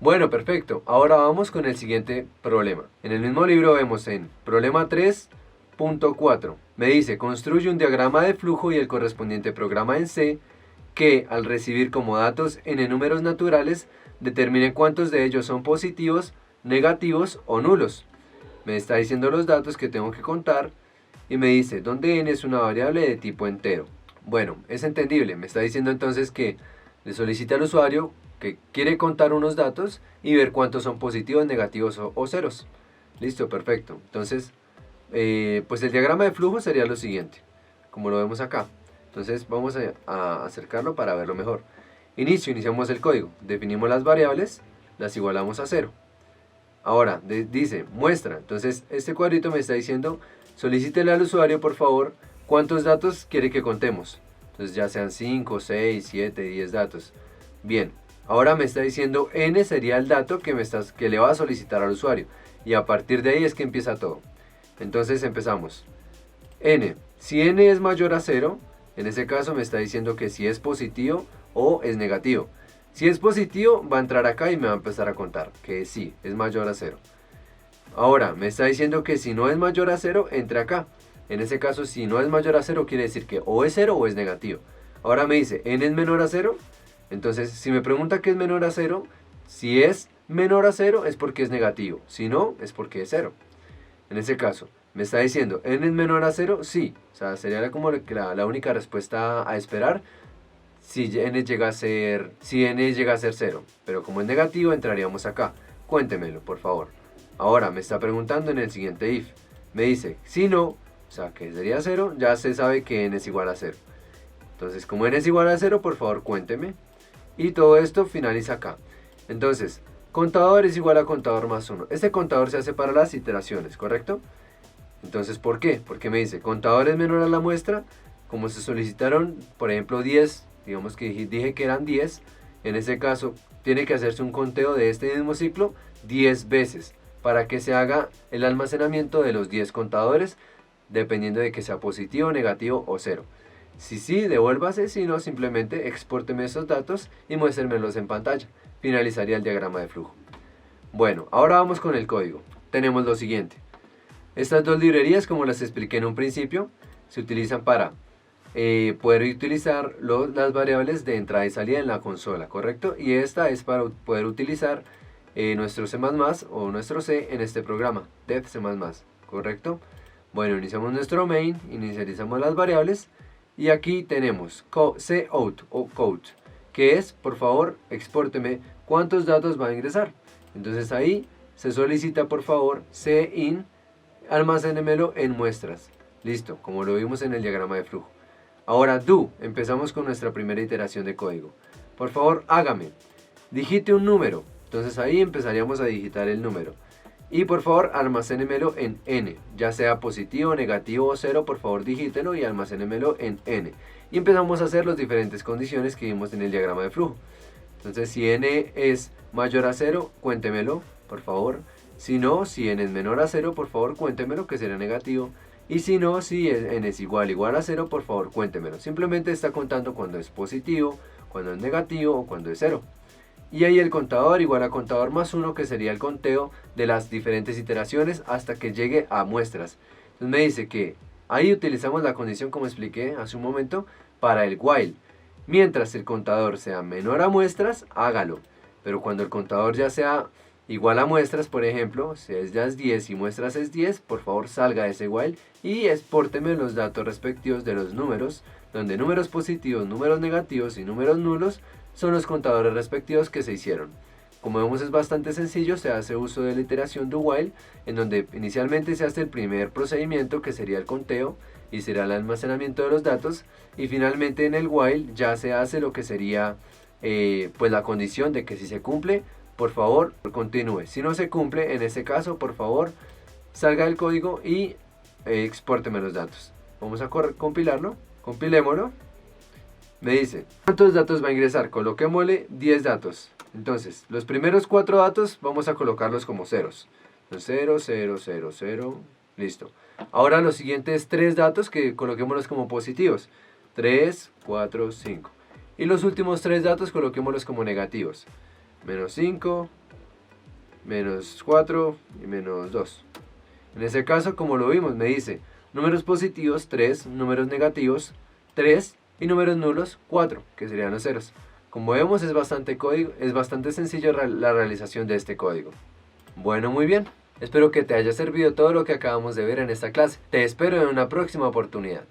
Bueno, perfecto. Ahora vamos con el siguiente problema. En el mismo libro vemos en problema 3.4. Me dice, construye un diagrama de flujo y el correspondiente programa en C que, al recibir como datos n números naturales, determine cuántos de ellos son positivos, negativos o nulos. Me está diciendo los datos que tengo que contar y me dice, ¿dónde n es una variable de tipo entero? Bueno, es entendible. Me está diciendo entonces que le solicita al usuario que quiere contar unos datos y ver cuántos son positivos, negativos o ceros. Listo, perfecto. Entonces, pues el diagrama de flujo sería lo siguiente, como lo vemos acá. Entonces vamos a acercarlo para verlo mejor. Iniciamos el código, definimos las variables, las igualamos a 0. Ahora, dice muestra. Entonces este cuadrito me está diciendo, solicítele al usuario por favor cuántos datos quiere que contemos. Entonces ya sean 5, 6, 7, 10 datos. Bien, ahora me está diciendo n sería el dato que le va a solicitar al usuario. Y a partir de ahí es que empieza todo. Entonces empezamos. N, si n es mayor a 0, en ese caso me está diciendo que si es positivo o es negativo. Si es positivo va a entrar acá y me va a empezar a contar que sí, es mayor a 0. Ahora me está diciendo que si no es mayor a 0, entre acá. En ese caso, si no es mayor a 0, quiere decir que o es 0 o es negativo. Ahora me dice, n es menor a 0. Entonces, si me pregunta qué es menor a 0, si es menor a 0 es porque es negativo. Si no, es porque es 0. En ese caso, me está diciendo, n es menor a 0, sí. O sea, sería como la única respuesta a esperar si n llega a ser 0. Pero como es negativo, entraríamos acá. Cuéntemelo, por favor. Ahora me está preguntando en el siguiente if. Me dice, si no, o sea, que sería 0, ya se sabe que n es igual a 0. Entonces, como n es igual a 0, por favor, cuénteme. Y todo esto finaliza acá. Entonces, contador es igual a contador más 1. Este contador se hace para las iteraciones, ¿correcto? Entonces, ¿por qué? Porque me dice, contador es menor a la muestra. Como se solicitaron, por ejemplo, 10, digamos que dije que eran 10. En ese caso, tiene que hacerse un conteo de este mismo ciclo 10 veces para que se haga el almacenamiento de los 10 contadores, dependiendo de que sea positivo, negativo o 0. Si sí, devuélvase, si no, simplemente expórteme esos datos y muéstremelos en pantalla. Finalizaría el diagrama de flujo. Bueno, ahora vamos con el código. Tenemos lo siguiente. Estas dos librerías, como las expliqué en un principio, se utilizan para poder utilizar las variables de entrada y salida en la consola, ¿correcto? Y esta es para poder utilizar nuestro C++ o nuestro C en este programa, def C++, ¿correcto? Bueno, iniciamos nuestro main, inicializamos las variables y aquí tenemos cout o count, que es, por favor, expórteme cuántos datos va a ingresar. Entonces ahí se solicita, por favor, cin, almacénemelo en muestras. Listo, como lo vimos en el diagrama de flujo. Ahora do, empezamos con nuestra primera iteración de código. Por favor, hágame, digite un número. Entonces ahí empezaríamos a digitar el número. Y por favor, almacénemelo en n, ya sea positivo, negativo o 0, por favor digítelo y almacénemelo en n. Y empezamos a hacer las diferentes condiciones que vimos en el diagrama de flujo. Entonces, si n es mayor a 0, cuéntemelo, por favor. Si no, si n es menor a 0, por favor, cuéntemelo, que será negativo. Y si no, si n es igual a 0, por favor, cuéntemelo. Simplemente está contando cuando es positivo, cuando es negativo o cuando es 0. Y ahí el contador igual a contador más 1, que sería el conteo de las diferentes iteraciones hasta que llegue a muestras. Entonces me dice que ahí utilizamos la condición, como expliqué hace un momento, para el while. Mientras el contador sea menor a muestras, hágalo. Pero cuando el contador ya sea igual a muestras, por ejemplo, si ya es 10 y muestras es 10, por favor salga de ese while y expórteme los datos respectivos de los números, donde números positivos, números negativos y números nulos son los contadores respectivos que se hicieron. Como vemos, es bastante sencillo, se hace uso de la iteración do while, en donde inicialmente se hace el primer procedimiento, que sería el conteo, y será el almacenamiento de los datos, y finalmente en el while ya se hace lo que sería pues la condición de que si se cumple, por favor continúe. Si no se cumple, en este caso, por favor salga del código y expórteme los datos. Vamos a compilarlo, compilémoslo. Me dice, ¿cuántos datos va a ingresar? Coloquémosle 10 datos. Entonces, los primeros 4 datos vamos a colocarlos como ceros. 0, 0, 0, 0, listo. Ahora los siguientes 3 datos que coloquémoslos como positivos. 3, 4, 5. Y los últimos 3 datos coloquémoslos como negativos. menos 5, menos 4 y menos 2. En ese caso, como lo vimos, me dice números positivos 3, números negativos 3 y números nulos 4, que serían los ceros. Como vemos, es bastante sencillo la realización de este código. Bueno, muy bien. Espero que te haya servido todo lo que acabamos de ver en esta clase. Te espero en una próxima oportunidad.